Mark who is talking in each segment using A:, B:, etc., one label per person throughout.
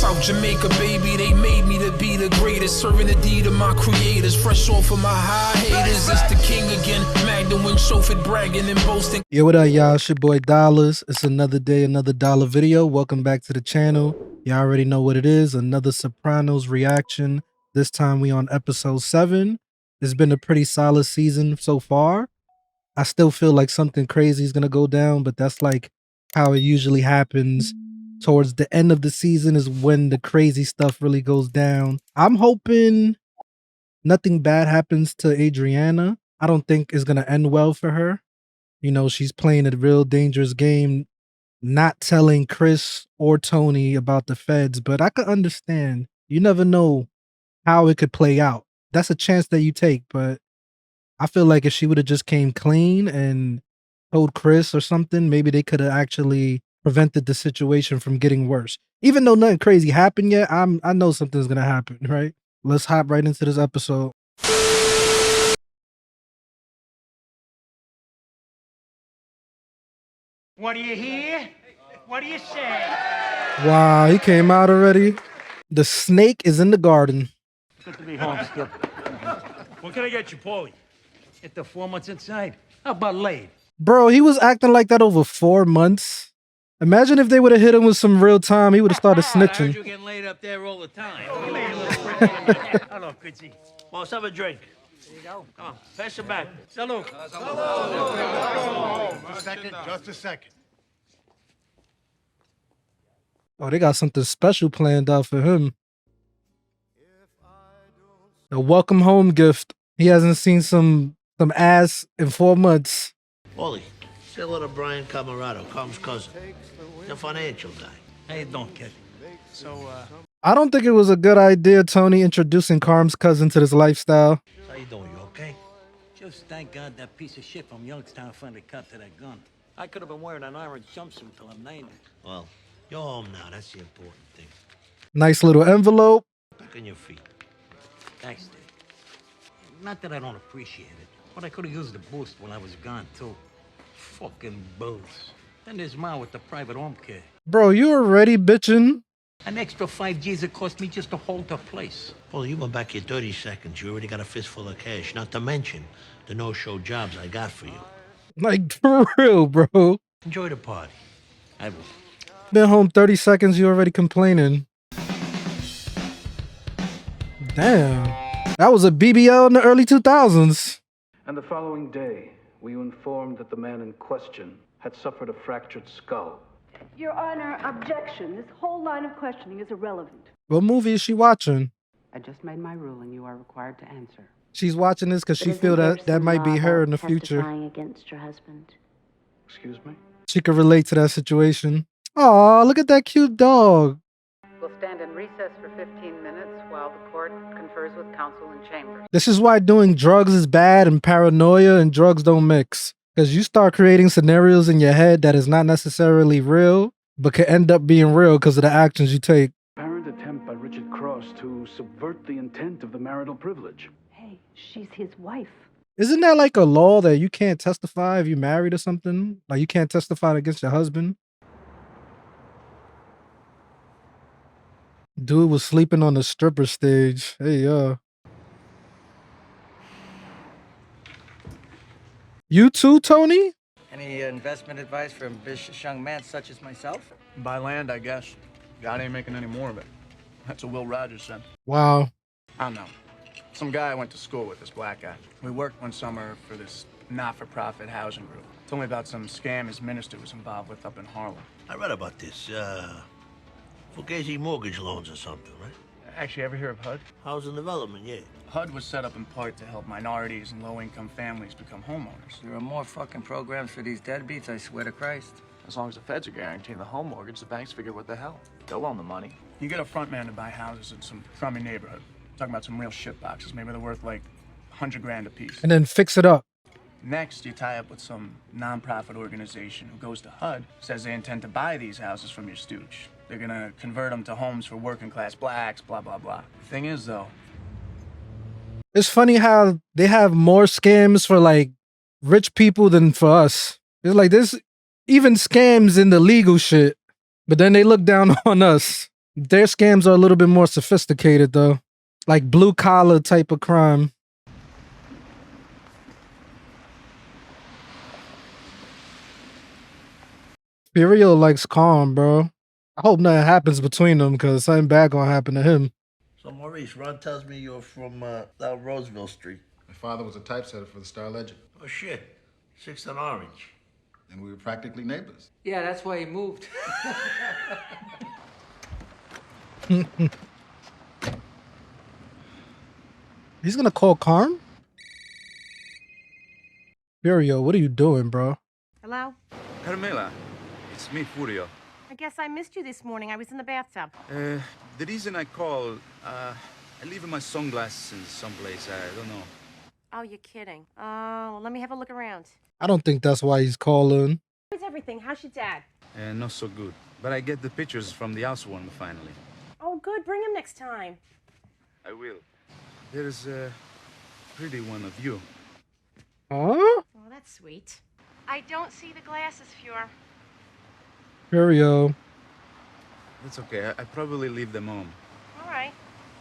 A: South Jamaica, baby, they made me to be the greatest. Serving the deed of my creators. Fresh off of my high haters. It's the king again. Magdalene, chauffeured, bragging and boasting.
B: Yo, what up, y'all? It's your boy Dollars. It's another day, another dollar video. Welcome back to the channel. Y'all already know what it is. Another Sopranos reaction. This time we on episode 7. It's been a pretty solid season so far. I still feel like something crazy is going to go down, but that's like how it usually happens. Towards the end of the season is when the crazy stuff really goes down. I'm hoping nothing bad happens to Adriana. I don't think it's going to end well for her. You know, she's playing a real dangerous game, not telling Chris or Tony about the feds, but I could understand. You never know how it could play out. That's a chance that you take, but I feel like if she would have just came clean and told Chris or something, maybe they could have actually prevented the situation from getting worse. Even though nothing crazy happened yet, I know something's gonna happen, right? Let's hop right into this episode.
C: What do you hear? What do you say?
B: Wow, he came out already. The snake is in the garden.
C: Good to be home, Skip. What can I get you, Paulie? Get the 4 months inside. How about late?
B: Bro, he was acting like that over 4 months. Imagine if they would have hit him with some real time, he would have started
C: I heard
B: snitching.
C: you getting laid up there all the time. Hello, Quincy. Well, let's have a drink. There you go. Come on, pass it back. Salute.
D: Just a second.
B: Oh, they got something special planned out for him. A welcome home gift. He hasn't seen some ass in 4 months.
E: Paulie, say hello to Brian Camarado, Carm's cousin. The financial guy.
C: How you doing, kid? So,
B: I don't think it was a good idea, Tony, introducing Carm's cousin to this lifestyle.
E: How you doing? You okay?
C: just thank God that piece of shit from Youngstown finally cut to that gun. I could have been wearing an orange jumpsuit till I'm 90.
E: Well, you're home now. That's the important thing.
B: Nice little envelope.
E: Back on your feet.
C: Thanks, Dave. Not that I don't appreciate it, but I could have used the boost when I was gone, too. Fucking boost. Then there's Ma with the private home care.
B: Bro, you already bitching.
C: An extra 5 G's it cost me just to hold the place.
E: Well, you went back here 30 seconds. You already got a fistful of cash. Not to mention the no-show jobs I got for you.
B: Like, for real, bro.
E: Enjoy the party.
C: I will.
B: Been home 30 seconds, you already complaining. Damn. That was a BBL in the early 2000s.
F: And the following day, we were informed that the man in question had suffered a fractured skull.
G: Your Honor, objection. This whole line of questioning is irrelevant.
B: What movie is she watching?
H: I just made my ruling. You are required to answer.
B: She's watching this because she feel that might be her in the future.
G: Against your husband.
F: Excuse me?
B: She could relate to that situation. Aw, look at that cute dog.
I: We'll stand in recess for 15 minutes while the court confers with counsel in chambers.
B: This is why doing drugs is bad and paranoia and drugs don't mix. Because you start creating scenarios in your head that is not necessarily real, but can end up being real because of the actions you take.
F: Apparent attempt by Richard Cross to subvert the intent of the marital privilege.
G: Hey, she's his wife.
B: Isn't that like a law that you can't testify if you're married or something? Like you can't testify against your husband? Dude was sleeping on the stripper stage. Hey, You too, Tony?
J: Any investment advice for ambitious young men such as myself?
D: Buy land, I guess. God ain't making any more of it. That's what Will Rogers said.
B: Wow.
D: I don't know. Some guy I went to school with, this black guy. We worked one summer for this not-for-profit housing group. Told me about some scam his minister was involved with up in Harlem.
E: I read about this. Fugazi mortgage loans or something, right?
D: Actually, ever hear of HUD?
E: Housing development, yeah.
D: HUD was set up in part to help minorities and low-income families become homeowners.
J: There are more fucking programs for these deadbeats, I swear to Christ.
D: As long as the feds are guaranteeing the home mortgage, the banks figure what the hell. They'll loan the money. You get a front man to buy houses in some crummy neighborhood. Talking about some real shit boxes. Maybe they're worth like 100 grand a piece.
B: And then fix it up.
D: Next, you tie up with some non-profit organization who goes to HUD, says they intend to buy these houses from your stooge. They're gonna convert them to homes for working class blacks, blah, blah, blah. The thing is, though,
B: It's funny how they have more scams for like rich people than for us. It's like there's even scams in the legal shit, but then they look down on us. Their scams are a little bit more sophisticated though. Like blue collar type of crime. Furio likes calm, bro. I hope nothing happens between them because something bad gonna happen to him.
E: So, Maurice, Ron tells me you're from down Roseville Street.
K: My father was a typesetter for the Star Ledger.
E: Oh, shit. 6th and Orange.
K: And we were practically neighbors.
J: Yeah, that's why he moved.
B: He's gonna call Carm? Furio, what are you doing, bro?
L: Hello?
M: Carmela, it's me, Furio.
L: I guess I missed you this morning. I was in the bathtub.
M: The reason I call, I leave my sunglasses someplace, I don't know.
L: Oh, you're kidding. Oh, let me have a look around.
B: I don't think that's why he's calling.
L: How's everything? How's your dad?
M: Not so good. But I get the pictures from the housewarming finally.
L: Oh, good. Bring him next time.
M: I will. There's a pretty one of you.
B: Huh?
L: Oh, that's sweet. I don't see the glasses, Fuhr.
B: Furio.
M: That's okay. I probably leave them home.
L: All right.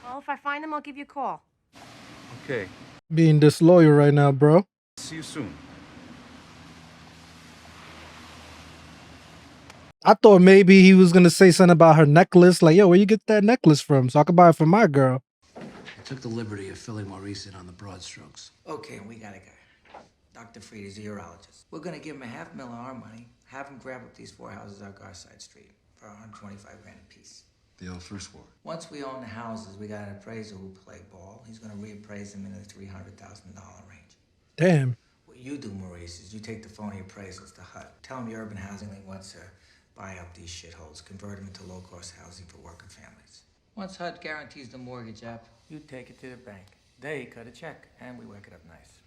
L: Well, if I find them, I'll give you a call.
M: Okay.
B: Being disloyal right now, bro.
M: See you soon.
B: I thought maybe he was gonna say something about her necklace. Like, yo, where you get that necklace from? So I could buy it for my girl.
N: I took the liberty of filling Maurice in on the broad strokes.
J: Okay, and we got a guy. Dr. Fried is a urologist. We're gonna give him $500,000 of our money, have him grab up these 4 houses on Garside Street for $125 grand a piece.
K: The old first war.
J: Once we own the houses, we got an appraiser who play ball. He's gonna reappraise them in the $300,000 range.
B: Damn.
J: What you do, Maurice, is you take the phony appraisals to HUD. Tell them your urban housing league wants to buy up these shitholes, convert them into low-cost housing for working families. Once HUD guarantees the mortgage app, you take it to the bank. They cut a check, and we work it up nice.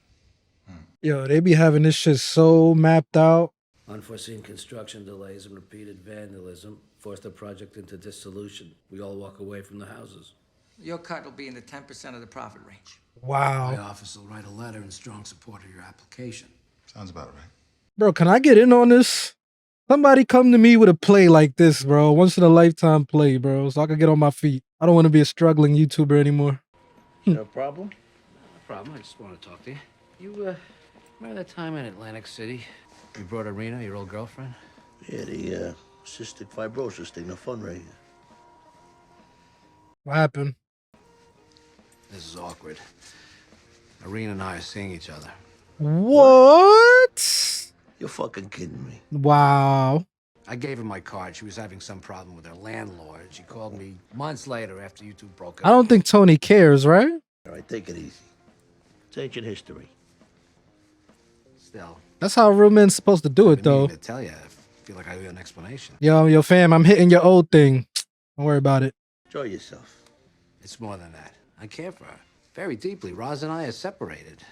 B: Yo, they be having this shit so mapped out.
N: Unforeseen construction delays and repeated vandalism forced the project into dissolution. We all walk away from the houses.
J: Your cut will be in the 10% of the profit range.
B: Wow.
N: My office will write a letter in strong support of your application.
K: Sounds about right.
B: Bro, can I get in on this? Somebody come to me with a play like this, bro. Once in a lifetime play, bro. So I can get on my feet. I don't want to be a struggling YouTuber anymore.
E: No problem?
N: No problem. I just want to talk to you. You, remember that time in Atlantic City? You brought Irina, your old girlfriend?
E: Yeah, the cystic fibrosis thing, the fundraiser.
B: What happened?
N: This is awkward. Irina and I are seeing each other.
B: What?
E: You're fucking kidding me.
B: Wow.
N: I gave her my card. She was having some problem with her landlord. She called me months later after you two broke up.
B: I don't think Tony cares, right?
E: All right, take it easy. It's ancient history.
N: Still.
B: That's how real men's supposed to do it,
N: I
B: though.
N: to tell you, I feel like I owe you an explanation.
B: Yo, fam, I'm hitting your old thing. Don't worry about it.
E: Enjoy yourself.
N: It's more than that. I care for her very deeply. Roz and I are separated.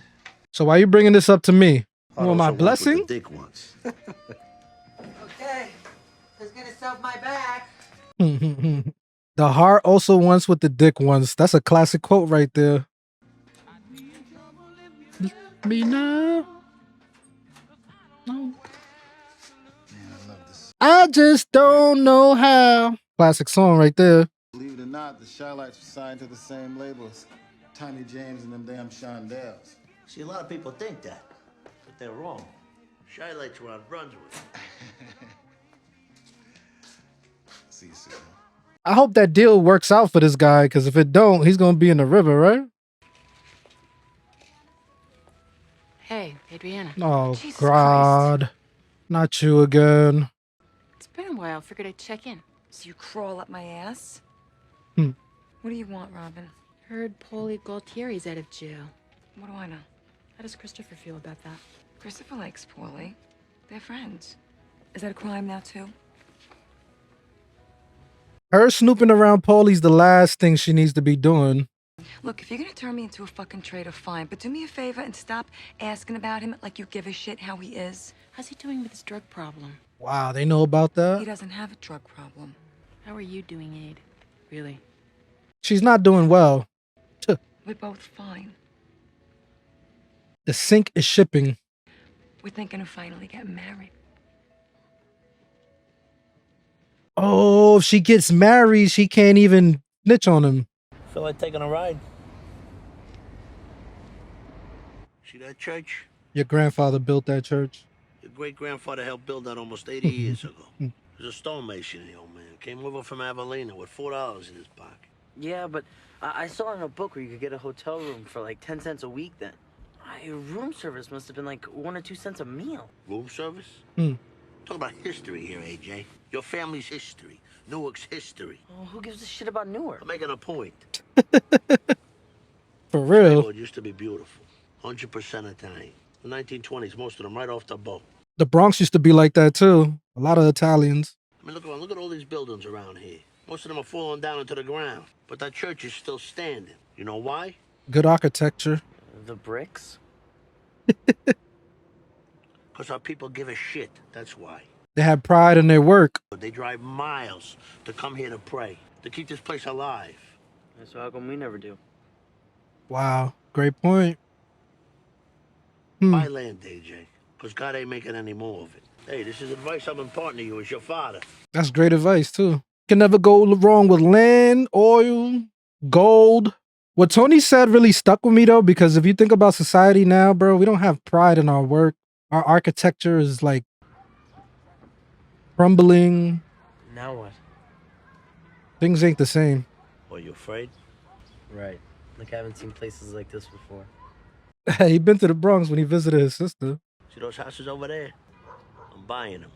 B: So why are you bringing this up to me? You want my blessing?
E: The dick once.
J: Okay, who's gonna self my back?
B: The heart also wants what the dick wants. That's a classic quote right there. Me now. No.
K: Man, I love this.
B: I just don't know how. Classic song right there.
K: Believe it or not, the Shylights were signed to the same label as Tommy James and them damn Shondells.
E: See, a lot of people think that, but they're wrong. Shylights were on Brunswick.
K: See you soon.
B: I hope that deal works out for this guy, because if it don't, he's going to be in the river, right?
H: Hey, Adriana.
B: Oh,
H: Jesus
B: God.
H: Christ.
B: Not you again.
H: It's been a while. Figured I'd check in.
O: So you crawl up my ass?
B: Hmm.
O: What do you want, Robin?
H: Heard Paulie Gualtieri's out of jail.
O: What do I know?
H: How does Christopher feel about that?
O: Christopher likes Paulie. They're friends. Is that a crime now, too?
B: Her snooping around Paulie's the last thing she needs to be doing.
O: Look, if you're gonna turn me into a fucking traitor, fine. But do me a favor and stop asking about him like you give a shit how he is.
H: How's he doing with his drug problem?
B: Wow, they know about
O: He
B: that?
O: doesn't have a drug problem.
H: How are you doing, Aid? Really?
B: She's not doing well. Tuh.
O: We're both fine.
B: The sink is shipping.
O: We're thinking of finally getting married.
B: Oh, Oh, if she gets married, she can't even snitch on him.
E: Feel like taking a ride? See that church?
B: Your grandfather built that church.
E: Your great-grandfather helped build that almost 80 years ago. He was a stonemason, the old man. Came over from Avelina with $4 in his pocket.
P: Yeah, but I saw in a book where you could get a hotel room for like 10 cents a week then. Your room service must have been like 1 or 2 cents a meal.
E: Room service? Talk about history here, AJ. Your family's history. Newark's history.
P: Oh, who gives a shit about Newark?
E: I'm making a point.
B: For real.
E: Neighborhood used to be beautiful. 100% Italian. The 1920s, most of them right off the boat.
B: The Bronx used to be like that too. A lot of Italians.
E: I mean, look around. Look at all these buildings around here. Most of them are falling down into the ground. But that church is still standing. You know why?
B: Good architecture.
P: The bricks?
E: Because our people give a shit. That's why.
B: They have pride in their work.
E: They drive miles to come here to pray, to keep this place alive.
P: So how come we never do?
B: Wow. Great point.
E: Buy land, AJ, because God ain't making any more of it. Hey, this is advice I'm imparting to you as your father.
B: That's great advice too. Can never go wrong with land, oil, gold. What Tony said really stuck with me though, because if you think about society now, bro, we don't have pride in our work. Our architecture is like crumbling.
P: Now what?
B: Things ain't the same.
E: Are you afraid?
P: Right. Like I haven't seen places like this before.
B: He been to the Bronx when he visited his sister.
E: See those houses over there? I'm buying them.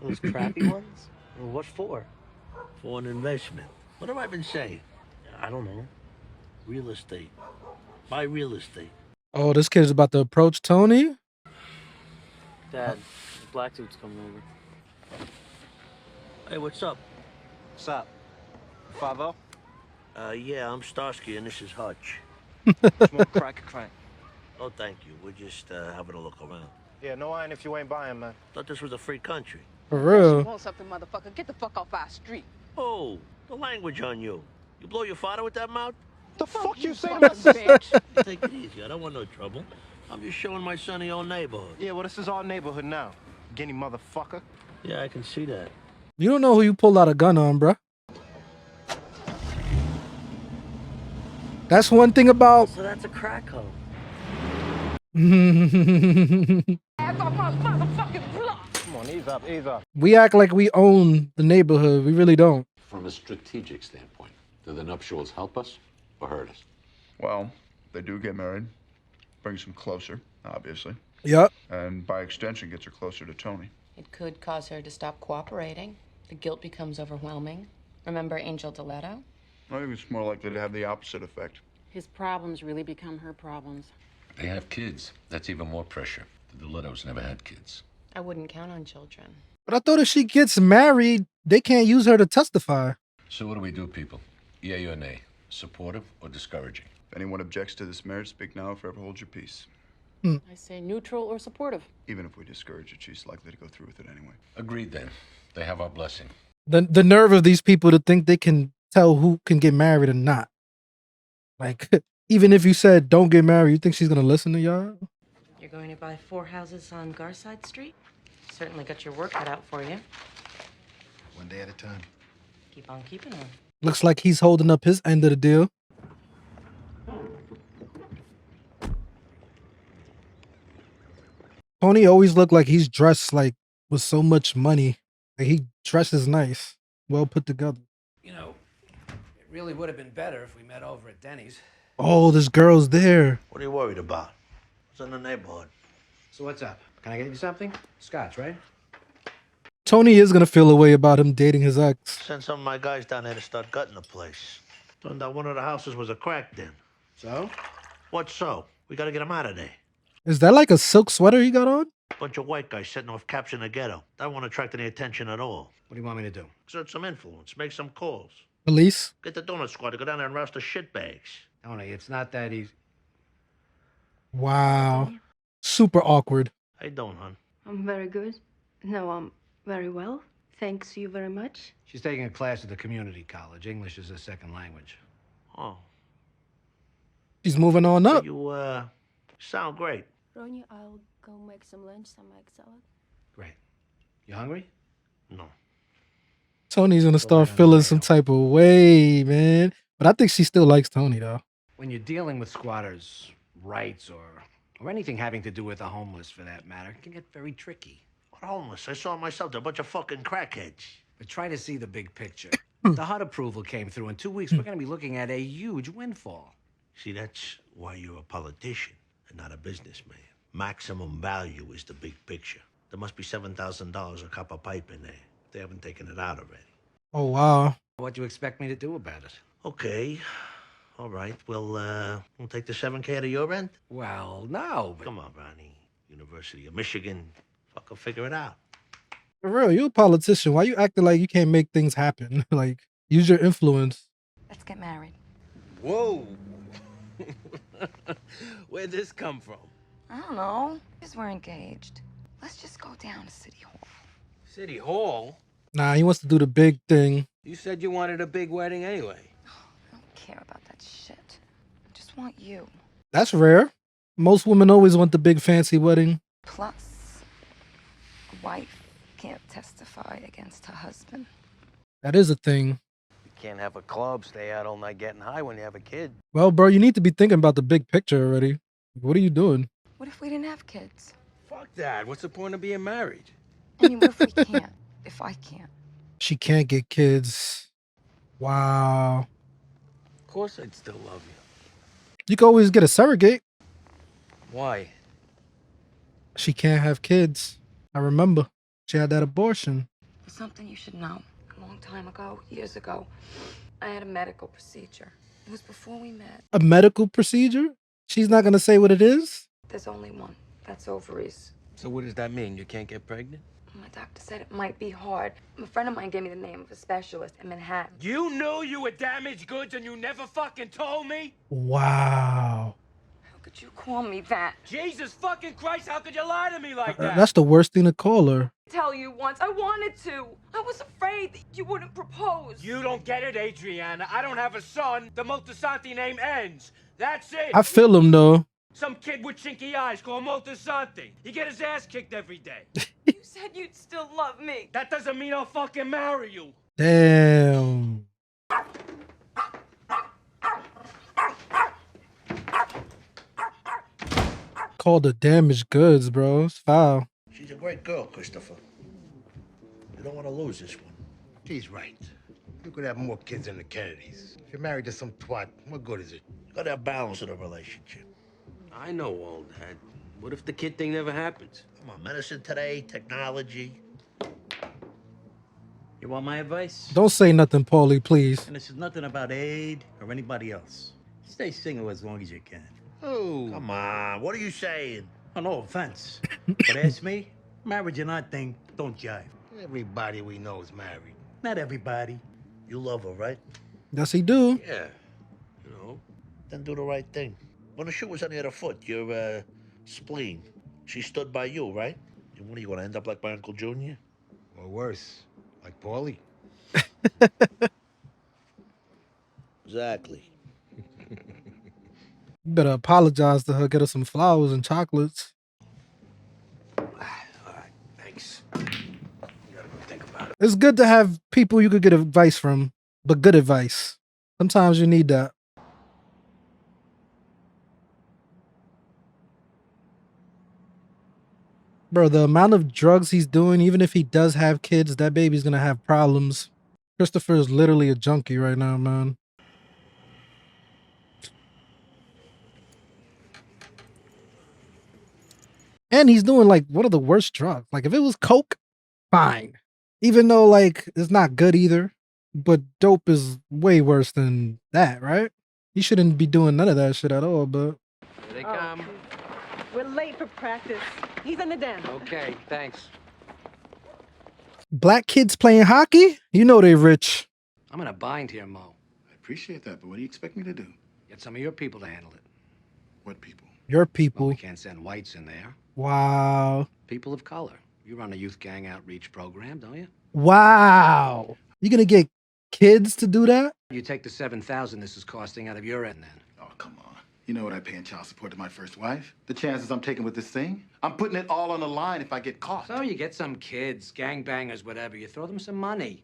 P: Those crappy ones? What for?
E: For an investment. What have I been saying?
P: I don't know.
E: Real estate. Buy real estate.
B: Oh, this kid's about to approach Tony?
P: Dad, the black dude's coming over.
E: Hey, what's up?
Q: What's up? 5-0?
E: Yeah, I'm Starsky and this is Hutch.
Q: Smoke crack a crank.
E: Oh, thank you. We're just having a look around.
Q: Yeah, no iron if you ain't buying, man.
E: Thought this was a free country.
B: For real?
R: You want something, motherfucker? Get the fuck off our street.
E: Oh, the language on you. You blow your father with that mouth?
Q: The fuck you say to my
R: bitch?
E: Take it easy. I don't want no trouble. I'm just showing my son the old neighborhood.
Q: Yeah, well, this is our neighborhood now. Guinea motherfucker.
E: Yeah, I can see that.
B: You don't know who you pulled out a gun on, bruh. That's one thing about...
P: So that's a crack hoe.
Q: Come on, ease up, ease up.
B: We act like we own the neighborhood. We really don't.
S: From a strategic standpoint, do the nuptials help us or hurt us?
M: Well, they do get married. Brings them closer, obviously.
B: Yep.
M: And by extension, gets her closer to Tony.
H: It could cause her to stop cooperating. The guilt becomes overwhelming. Remember Angel DeLetto?
M: I think it's more likely to have the opposite effect.
I: His problems really become her problems.
S: They have kids. That's even more pressure. The DeLettos never had kids.
H: I wouldn't count on children.
B: But I thought if she gets married, they can't use her to testify.
S: So what do we do, people? Yay or nay? Supportive or discouraging?
M: If anyone objects to this marriage, speak now or forever hold your peace.
I: I say neutral or supportive.
M: Even if we discourage it, she's likely to go through with it anyway.
S: Agreed then. They have our blessing.
B: The nerve of these people to think they can tell who can get married or not. Like, even if you said don't get married, you think she's gonna listen to y'all?
H: You're going to buy 4 houses on Garside Street? Certainly got your work cut out for you.
S: One day at a time.
H: Keep on keeping on.
B: Looks like he's holding up his end of the deal. Tony always looked like he's dressed like with so much money. Like he dresses nice, well put together.
N: You know, it really would have been better if we met over at Denny's.
B: Oh, this girl's there.
E: What are you worried about? It's in the neighborhood.
N: So what's up? Can I get you something? Scotch, right?
B: Tony is gonna feel a way about him dating his ex.
E: Send some of my guys down there to start gutting the place. Turned out one of the houses was a crack den.
N: So?
E: What so? We gotta get him out of there.
B: Is that like a silk sweater he got on?
E: Bunch of white guys setting off caps in the ghetto. That won't attract any attention at all.
N: What do you want me to do?
E: Exert some influence. Make some calls.
B: Police?
E: Get the donut squad to go down there and roust the shitbags.
N: Tony, it's not that easy.
B: Wow. Super awkward.
E: How you doing, hon?
G: I'm very good. No, I'm very well. Thanks you very much.
N: She's taking a class at the community college. English is a second language.
E: Oh.
B: She's moving on up.
E: You, sound great.
T: Ronnie, I'll go make some lunch, some egg salad.
N: Great. You hungry?
E: No.
B: Tony's gonna start feeling some type of way, man. But I think she still likes Tony though.
T: When you're dealing with squatters' rights or anything having to do with the homeless for that matter, it can get very tricky.
E: What homeless? I saw myself. They're a bunch of fucking crackheads.
T: But try to see the big picture. The HUD approval came through. In 2 weeks, we're going to be looking at a huge windfall.
E: See, that's why you're a politician and not a businessman. Maximum value is the big picture. There must be $7,000 a copper pipe in there. They haven't taken it out already.
B: Oh wow.
T: What do you expect me to do about it?
E: Okay. All right. We'll take the $7K out of your rent?
T: Well, no, but...
E: Come on, Ronnie. University of Michigan. Fucking figure it out.
B: For real, you a politician. Why you acting like you can't make things happen? Like, use your influence.
O: Let's get married.
C: Whoa. Where'd this come from?
O: I don't know. Because we're engaged. Let's just go down to City Hall.
C: City Hall?
B: Nah, he wants to do the big thing.
C: You said you wanted a big wedding anyway.
O: I don't care about that shit. I just want you.
B: That's rare. Most women always want the big fancy wedding.
O: Plus, a wife can't testify against her husband.
B: That is a thing.
C: You can't have a club, stay out all night getting high when you have a kid.
B: Well, bro, you need to be thinking about the big picture already. What are you doing?
O: What if we didn't have kids?
C: Fuck that. What's the point of being married?
O: I mean, what if we can't? If I can't?
B: She can't get kids. Wow.
C: Of course I'd still love you.
B: You can always get a surrogate.
C: Why?
B: She can't have kids. I remember. She had that abortion.
O: There's something you should know. A long time ago, years ago, I had a medical procedure. It was before we met.
B: A medical procedure? She's not going to say what it is?
O: There's only one. That's ovaries.
C: So what does that mean? You can't get pregnant?
O: My doctor said it might be hard. A friend of mine gave me the name of a specialist in Manhattan.
C: You knew you were damaged goods and you never fucking told me?
B: Wow.
O: How could you call me that?
C: Jesus fucking Christ, how could you lie to me like that?
B: That's the worst thing to call her.
O: Tell you once. I wanted to. I was afraid that you wouldn't propose.
C: You don't get it, Adriana. I don't have a son. The Moltisanti name ends. That's it.
B: I feel him though.
C: Some kid with chinky eyes called Moltisanti. He get his ass kicked every day.
O: You said you'd still love me.
C: That doesn't mean I'll fucking marry you.
B: Damn. Called the damaged goods, bro. It's foul.
E: She's a great girl, Christopher. You don't want to lose this one.
U: She's right. You could have more kids than the Kennedys. If you're married to some twat, what good is it?
E: You gotta have balance in a relationship.
C: I know all that. What if the kid thing never happens?
E: Come on, medicine today, technology.
C: You want my advice?
B: Don't say nothing, Paulie, please.
C: And this is nothing about Aid or anybody else. Stay single as long as you can.
E: Oh. Come on, what are you saying?
C: Oh, no offense. But ask me, marriage and that thing don't jive.
U: Everybody we know is married.
C: Not everybody.
E: You love her, right?
B: Yes, he do.
E: Yeah. You know, then do the right thing. When the shoe was on the other foot, your spleen, she stood by you, right? And what are you gonna end up like my Uncle Junior?
U: Or worse, like Paulie.
E: Exactly.
B: You better apologize to her, get her some flowers and chocolates.
C: All right, thanks. You gotta go think about it.
B: It's good to have people you could get advice from, but good advice. Sometimes you need that. Bro, the amount of drugs he's doing, even if he does have kids, that baby's gonna have problems. Christopher is literally a junkie right now, man. And he's doing like one of the worst drugs. Like if it was coke, fine. Even though like it's not good either. But dope is way worse than that, right? He shouldn't be doing none of that shit at all, but...
T: Here they come.
R: We're late for practice. He's in the den.
T: Okay, thanks.
B: Black kids playing hockey? You know they rich.
T: I'm in a bind here, Mo.
K: I appreciate that, but what do you expect me to do?
T: Get some of your people to handle it.
K: What people?
B: Your people.
T: Well, we can't send whites in there.
B: Wow.
T: People of color. You run a youth gang outreach program, don't you?
B: Wow. You gonna get kids to do that?
T: You take the $7,000 this is costing out of your end then.
K: Oh, come on. You know what I pay in child support to my first wife? The chances I'm taking with this thing? I'm putting it all on the line if I get caught.
T: So you get some kids, gangbangers, whatever. You throw them some money.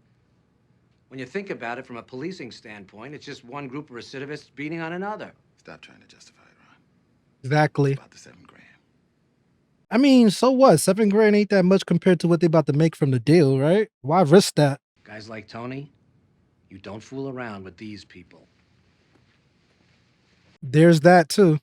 T: When you think about it from a policing standpoint, it's just one group of recidivists beating on another.
K: Stop trying to justify it, Ron.
B: Exactly.
K: It's about the $7 grand.
B: I mean, so what? $7 grand ain't that much compared to what they about to make from the deal, right? Why risk that?
T: Guys like Tony, you don't fool around with these people.
B: There's that too.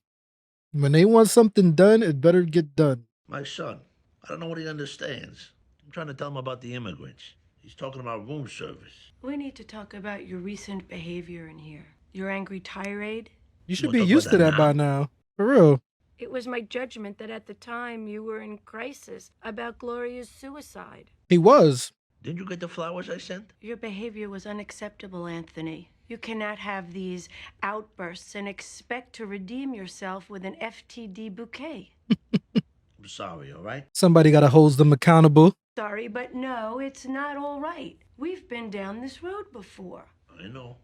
B: When they want something done, it better get done.
E: My son, I don't know what he understands. I'm trying to tell him about the immigrants. He's talking about room service.
G: We need to talk about your recent behavior in here. Your angry tirade.
B: You should be used to that by now. For real.
G: It was my judgment that at the time you were in crisis about Gloria's suicide.
B: He was.
E: Didn't you get the flowers I sent?
G: Your behavior was unacceptable, Anthony. You cannot have these outbursts and expect to redeem yourself with an FTD bouquet.
E: I'm sorry, all right?
B: Somebody gotta hold them accountable.
G: Sorry, but no, it's not all right. We've been down this road before.
E: I know.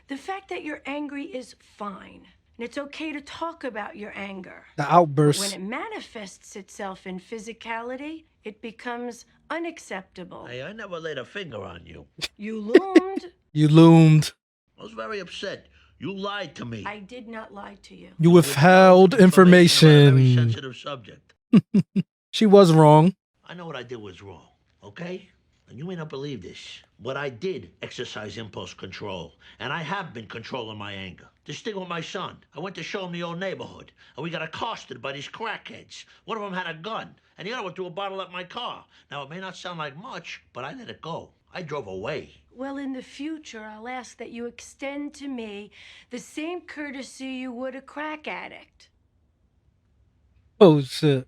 G: The fact that you're angry is fine. And it's okay to talk about your anger.
B: The outburst.
G: But when it manifests itself in physicality, it becomes unacceptable.
E: Hey, I never laid a finger on you.
G: You loomed.
B: You loomed.
E: I was very upset. You lied to me.
G: I did not lie to you.
B: You withheld
E: Very
B: information.
E: sensitive subject.
B: She was wrong.
E: I know what I did was wrong, okay? And you may not believe this, but I did exercise impulse control, and I have been controlling my anger. This thing with my son, I went to show him the old neighborhood, and we got accosted by these crackheads. One of them had a gun, and the other one threw a bottle at my car. Now, it may not sound like much, but I let it go. I drove away.
G: Well, in the future, I'll ask that you extend to me the same courtesy you would a crack addict.
B: Oh, shit.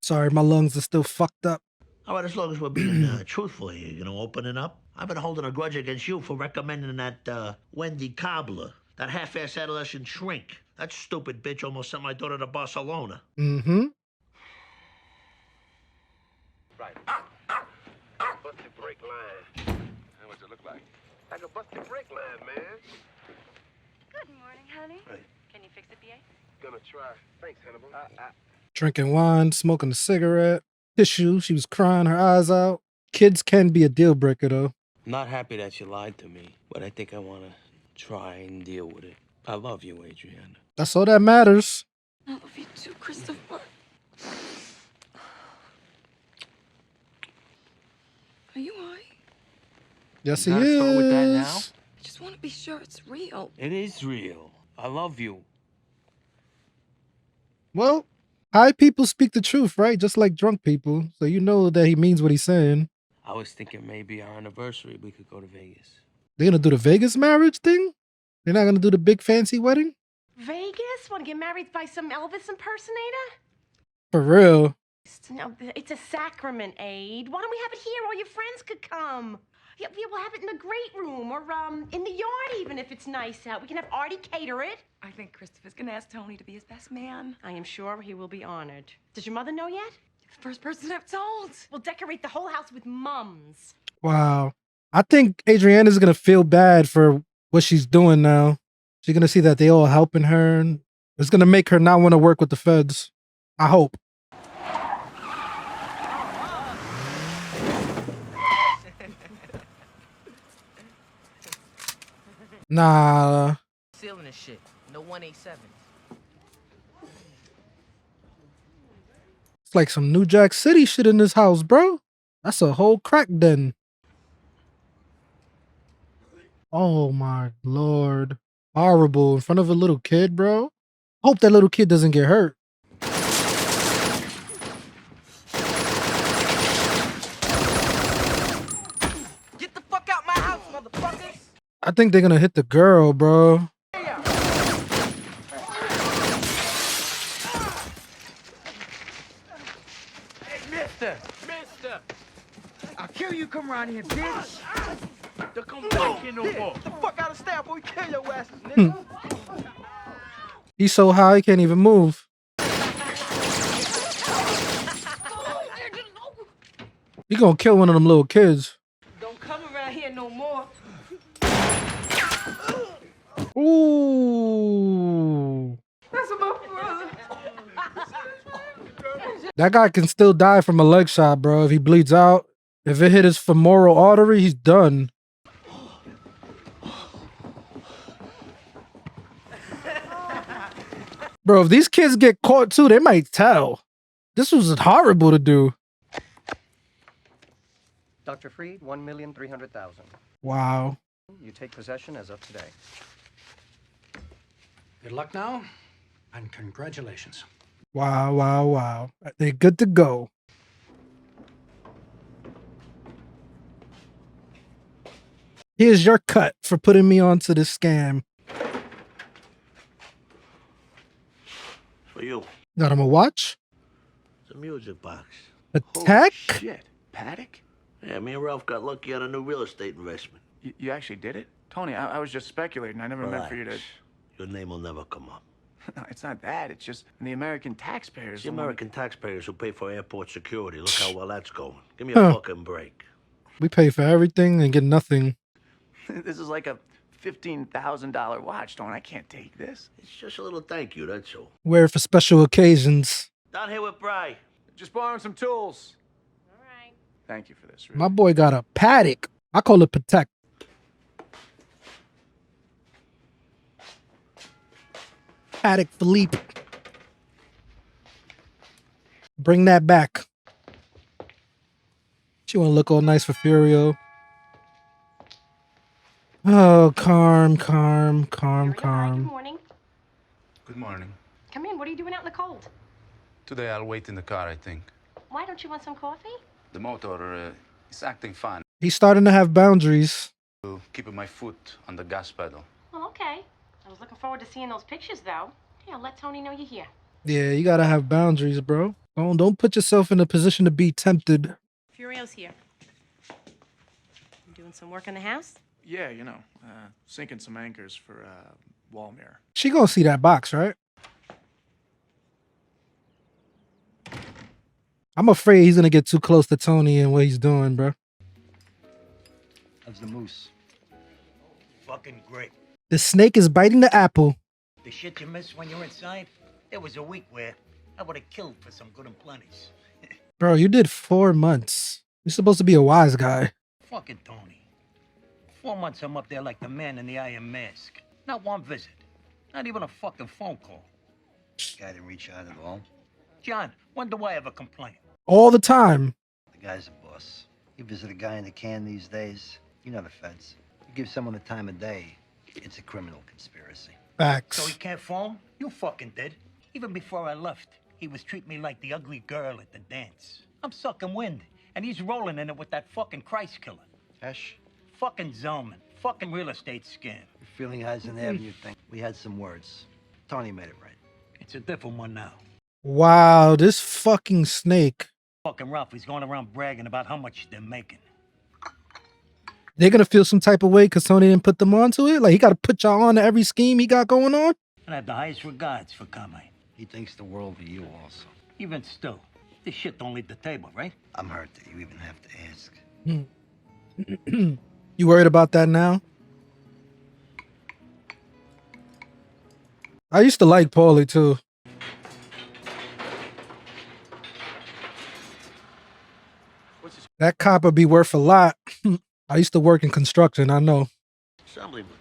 B: Sorry, my lungs are still fucked up.
E: All right, as long as we're being truthful here, opening up. I've been holding a grudge against you for recommending that Wendy Cobbler, that half-ass adolescent shrink. That stupid bitch almost sent my daughter to Barcelona.
B: Mm-hmm.
Q: Right. Busted brake line. And what's it look like? Like a busted brake line, man.
L: Good morning, honey.
Q: Right.
L: Can you fix it, BA?
Q: Gonna try. Thanks, Hannibal.
B: Drinking wine, smoking a cigarette. Tissue, she was crying her eyes out. Kids can be a deal breaker, though.
A: I'm not happy that you lied to me, but I think I want to try and deal with it. I love you, Adriana.
B: That's all that matters.
O: I love you too, Christopher. Are you all right?
B: Yes,
A: You
B: he
A: gotta start with that
B: is.
A: now?
O: I just want to be sure it's real.
A: It is real. I love you.
B: Well, high people speak the truth, right? Just like drunk people. So you know that he means what he's saying.
A: I was thinking maybe our anniversary we could go to Vegas.
B: They're gonna do the Vegas marriage thing? They're not gonna do the big fancy wedding?
L: Vegas? Want to get married by some Elvis impersonator?
B: For real.
L: No, it's a sacrament, Aid. Why don't we have it here? All your friends could come. Yeah, we'll have it in the great room or in the yard even if it's nice out. We can have Artie cater it.
O: I think Christopher's gonna ask Tony to be his best man.
L: I am sure he will be honored. Does your mother know yet?
O: You're the first person I've told.
L: We'll decorate the whole house with mums.
B: Wow. I think Adriana's gonna feel bad for what she's doing now. She's gonna see that they all helping her. And it's gonna make her not want to work with the feds. I hope. Nah.
V: Sealing this shit. No 187.
B: It's like some New Jack City shit in this house, bro. That's a whole crack den. Oh my lord. Horrible. In front of a little kid, bro. Hope that little kid doesn't get hurt.
V: Get the fuck out my house, motherfuckers!
B: I think they're gonna hit the girl, bro.
V: Mister! I'll kill you, come around here, bitch!
M: Don't come back here no more.
V: Get the fuck out of stand, boy, kill your asses, nigga!
B: He's so high he can't even move. He gonna kill one of them little kids.
V: Don't come around here no more.
B: Ooh.
V: That's my brother.
B: That guy can still die from a leg shot, bro. If he bleeds out, if it hit his femoral artery, he's done. Bro, if these kids get caught too, they might tell. This was horrible to do.
D: Dr. Freed, 1,300,000.
B: Wow.
D: You take possession as of today.
F: Good luck now, and congratulations.
B: Wow, wow, wow. They're good to go. Here's your cut for putting me onto this scam.
E: For you.
B: Got him a watch?
E: It's a music box.
B: A tech?
M: Shit. Paddock?
E: Yeah, me and Ralph got lucky on a new real estate investment.
M: You actually did it? Tony, I was just speculating. I never meant for you to...
E: Your name will never come up.
M: No, it's not that. It's just the American taxpayers.
E: It's the American taxpayers who pay for airport security. Look how well that's going. Give me a fucking break.
B: We pay for everything and get nothing.
M: This is like a $15,000 watch, Tony. I can't take this.
E: It's just a little thank you, that's all.
B: Wear it for special occasions.
E: Down here with Bry.
M: Just borrowing some tools. All right. Thank you for this. Really.
B: My boy got a Paddock. I call it Patek. Paddock Philippe. Bring that back. She want to look all nice for Furio. Oh, calm.
L: Good morning.
M: Good morning.
L: Come in. What are you doing out in the cold?
M: Today I'll wait in the car, I think.
L: Why don't you want some coffee?
M: The motor is acting fine.
B: He's starting to have boundaries.
M: Keeping my foot on the gas pedal.
L: Well, okay. I was looking forward to seeing those pictures, though. Hey, I'll let Tony know you're here.
B: Yeah, you gotta have boundaries, bro. Don't put yourself in a position to be tempted.
L: Furio's here. You doing some work in the house?
M: Yeah, you know, sinking some anchors for wall mirror.
B: She gonna see that box, right? I'm afraid he's gonna get too close to Tony and what he's doing, bro.
C: How's the moose? Fucking great.
B: The snake is biting the apple.
C: The shit you miss when you're inside? There was a week where I would have killed for some good and plenties.
B: Bro, you did 4 months. You're supposed to be a wise guy.
C: Fucking Tony. 4 months I'm up there like the man in the Iron Mask. Not one visit. Not even a fucking phone call.
W: Guy didn't reach out at all.
C: John, when do I ever complain?
B: All the time.
W: The guy's a boss. You visit a guy in the can these days, you know the feds. You give someone the time of day, it's a criminal conspiracy.
B: Facts.
C: So he can't phone? You fucking did. Even before I left, he was treating me like the ugly girl at the dance. I'm sucking wind, and he's rolling in it with that fucking Christ killer.
W: Ash?
C: Fucking Zellman. Fucking real estate scam.
W: Your feeling highs in the avenue thing. We had some words. Tony made it right.
C: It's a different one now.
B: Wow, this fucking snake.
C: Fucking Ralph, he's going around bragging about how much they're making.
B: They're gonna feel some type of way because Tony didn't put them onto it? Like, he gotta put y'all on to every scheme he got going on?
C: And I have the highest regards for Kame.
W: He thinks the world of you also.
C: Even still, this shit don't leave the table, right?
W: I'm hurt that you even have to ask.
B: You worried about that now? I used to like Paulie too. That cop would be worth a lot. I used to work in construction, I know.
E: Assemblyman,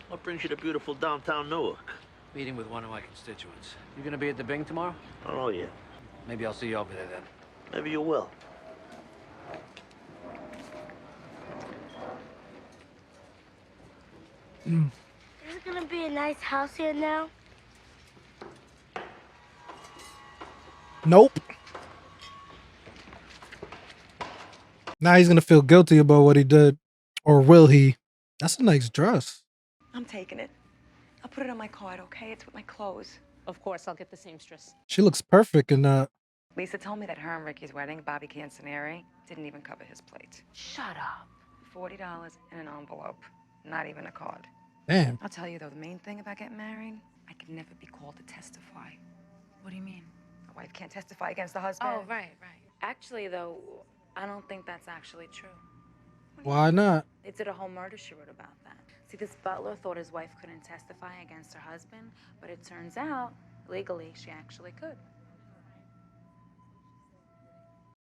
E: what brings you to beautiful downtown Newark?
N: Meeting with one of my constituents. You gonna be at the Bing tomorrow?
E: I don't know yet.
N: Maybe I'll see you over there then.
E: Maybe you will.
X: Is it gonna be a nice house here now?
B: Nope. Now he's gonna feel guilty about what he did. Or will he? That's a nice dress.
O: I'm taking it. I'll put it on my card, okay? It's with my clothes.
H: Of course, I'll get the seamstress.
B: She looks perfect in that.
O: Lisa told me that her and Ricky's wedding, Bobby Cancineri, didn't even cover his plate.
H: Shut up.
O: $40 in an envelope. Not even a card.
B: Damn.
O: I'll tell you, though, the main thing about getting married, I can never be called to testify.
H: What do you mean?
O: A wife can't testify against the husband.
H: Oh, right. Actually, though, I don't think that's actually true.
B: Why not?
H: They did a whole murder she wrote about that. See, this butler thought his wife couldn't testify against her husband, but it turns out, legally, she actually could.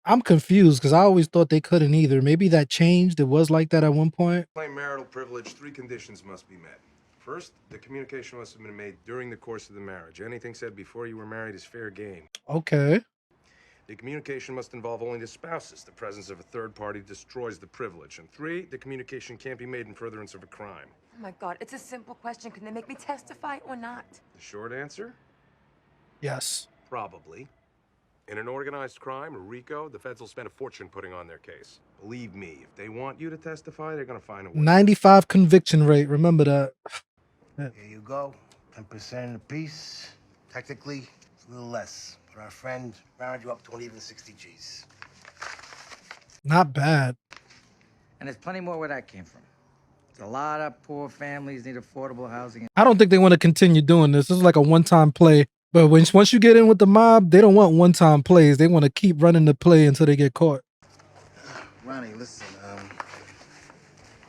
B: I'm confused because I always thought they couldn't either. Maybe that changed. It was like that at one point.
I: Claim marital privilege, 3 conditions must be met. First, the communication must have been made during the course of the marriage. Anything said before you were married is fair game.
B: Okay.
I: The communication must involve only the spouses. The presence of a third party destroys the privilege. And 3, the communication can't be made in furtherance of a crime.
O: Oh my God, it's a simple question. Can they make me testify or not?
I: The short answer?
B: Yes.
I: Probably. In an organized crime, or RICO, the feds will spend a fortune putting on their case. Believe me, if they want you to testify, they're gonna find a way.
B: 95 conviction rate. Remember that.
U: Here you go. 10% apiece. Technically, it's a little less. But our friend rounded you up to an even 60 G's.
B: Not bad.
J: And there's plenty more where that came from. A lot of poor families need affordable housing.
B: I don't think they want to continue doing this. This is like a one-time play. But once you get in with the mob, they don't want one-time plays. They want to keep running the play until they get caught.
U: Ronnie, listen,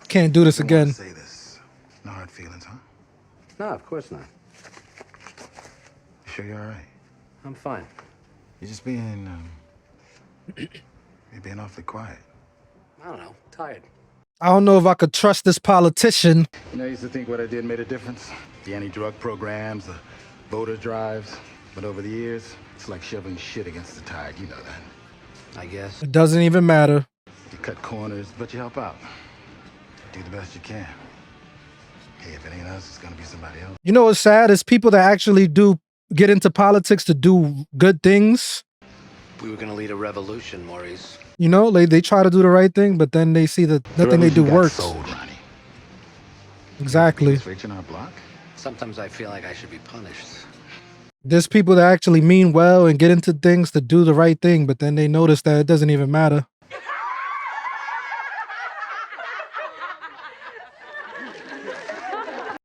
B: Can't do this again.
U: Say this. No hard feelings, huh?
T: No, of course not.
U: You sure you're all right?
T: I'm fine.
U: You're just being, you're being awfully quiet.
T: I don't know. Tired.
B: I don't know if I could trust this politician.
U: You know, I used to think what I did made a difference. The anti-drug programs, the voter drives. But over the years, it's like shoving shit against the tide. You know that.
T: I guess.
B: It doesn't even matter.
U: You cut corners, but you help out. Do the best you can. Hey, if it ain't us, it's gonna be somebody else.
B: You know what's sad is people that actually do get into politics to do good things.
N: We were gonna lead a revolution, Maurice.
B: You know, they try to do the right thing, but then they see that nothing they do works.
U: Sold, Ronnie.
B: Exactly.
U: Reaching our block?
N: Sometimes I feel like I should be punished.
B: There's people that actually mean well and get into things to do the right thing, but then they notice that it doesn't even matter.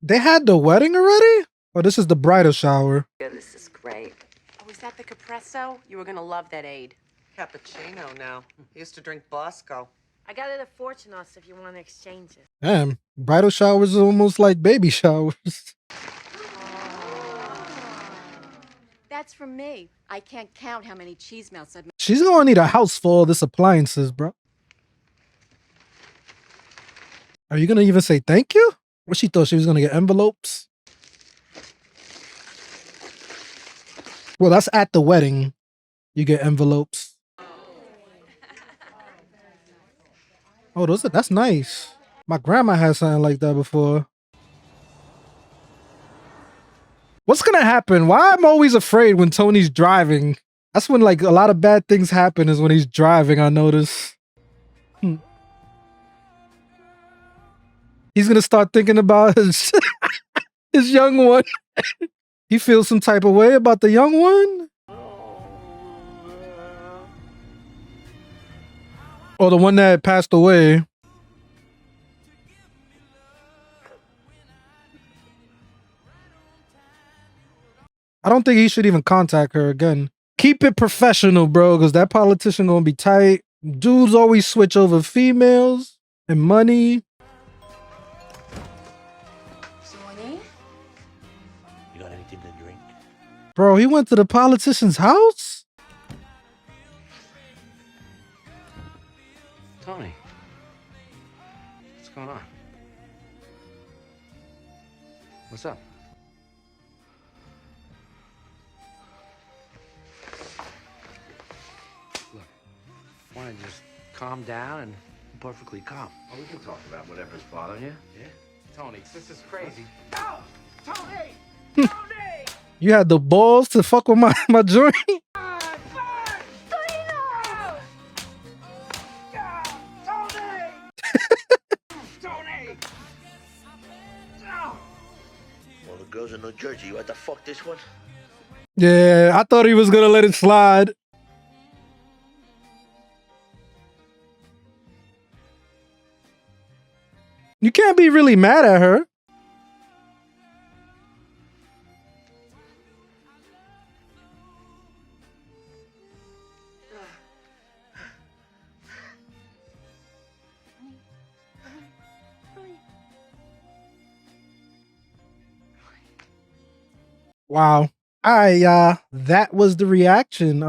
B: They had the wedding already? Oh, this is the bridal shower.
L: Yeah, this is great. Oh, is that the Capresso? You were gonna love that, Aid.
P: Cappuccino now. He used to drink Bosco.
X: I got it at Fortunos if you want to exchange it.
B: Damn, bridal showers are almost like baby showers.
S: That's from me. I can't count how many cheese melts I've made.
B: She's gonna need a house full of this appliances, bro. Are you gonna even say thank you? What, she thought she was gonna get envelopes? Well, that's at the wedding. You get envelopes. Oh, that's nice. My grandma had something like that before. What's gonna happen? Why I'm always afraid when Tony's driving? That's when like a lot of bad things happen, is when he's driving, I notice. He's gonna start thinking about his his young one. He feels some type of way about the young one? Or the one that passed away. I don't think he should even contact her again. Keep it professional, bro, because that politician gonna be tight. Dudes always switch over females and money.
E: You got anything to drink?
B: Bro, he went to the politician's house?
T: Tony, what's going on? What's up? Look, want to just calm down and
E: I'm perfectly calm.
T: oh, we can talk about whatever's bothering you. Yeah, Tony, this is crazy.
V: Oh, Tony!
B: You had the balls to fuck with my joint?
E: Well, the girls in New Jersey, you had to fuck this one?
B: Yeah, I thought he was gonna let it slide. You can't be really mad at her. Wow. All right, y'all. That was the reaction.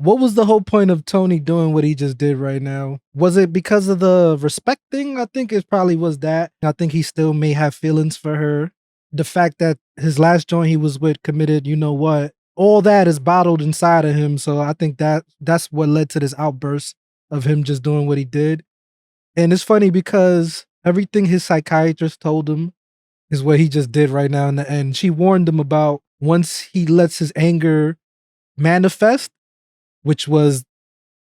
B: What was the whole point of Tony doing what he just did right now? Was it because of the respect thing? I think it probably was that. I think he still may have feelings for her. The fact that his last joint he was with committed, you know what? All that is bottled inside of him. So I think that's what led to this outburst of him just doing what he did. And it's funny because everything his psychiatrist told him is what he just did right now in the end. She warned him about once he lets his anger manifest, which was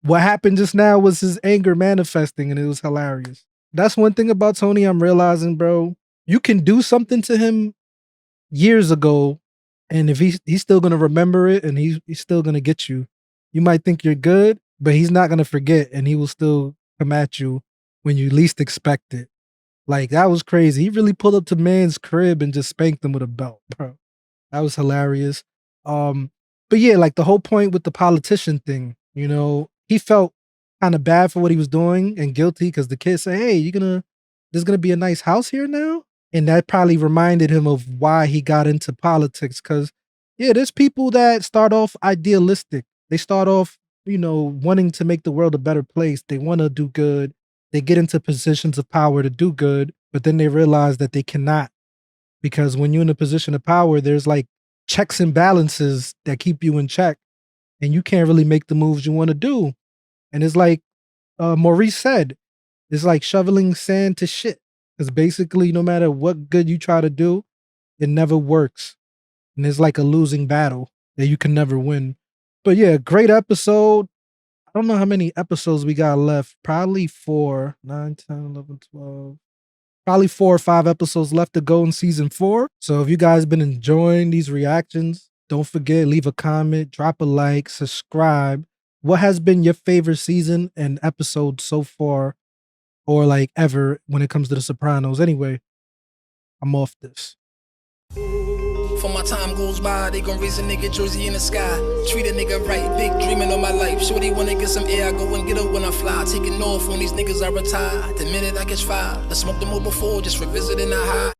B: what happened just now was his anger manifesting, and it was hilarious. That's one thing about Tony I'm realizing, bro. You can do something to him years ago, and if he's still gonna remember it and he's still gonna get you. You might think you're good, but he's not gonna forget, and he will still come at you when you least expect it. Like, that was crazy. He really pulled up to man's crib and just spanked him with a belt, bro. That was hilarious. But yeah, like the whole point with the politician thing, you know, he felt kind of bad for what he was doing and guilty because the kid said, hey, there's gonna be a nice house here now? And that probably reminded him of why he got into politics. Cause yeah, there's people that start off idealistic. They start off, you know, wanting to make the world a better place. They want to do good. They get into positions of power to do good, but then they realize that they cannot. Because when you're in a position of power, there's like checks and balances that keep you in check, and you can't really make the moves you want to do. And it's like Maurice said, it's like shoveling sand to shit. Because basically, no matter what good you try to do, it never works. And it's like a losing battle that you can never win. But yeah, great episode. I don't know how many episodes we got left. Probably 4, 9, 10, 11, 12. Probably 4 or 5 episodes left to go in season 4. So if you guys been enjoying these reactions, don't forget, leave a comment, drop a like, subscribe. What has been your favorite season and episode so far, or like ever, when it comes to The Sopranos? Anyway, I'm off this.
G: For my time goes by, they gon' raise a nigga jersey in the sky. Treat a nigga right, big dreaming on my life. Shorty wanna get some air, I go and get up when I fly. Taking off on these niggas I retire. The minute I catch fire, I smoked them all before, just revisiting the high.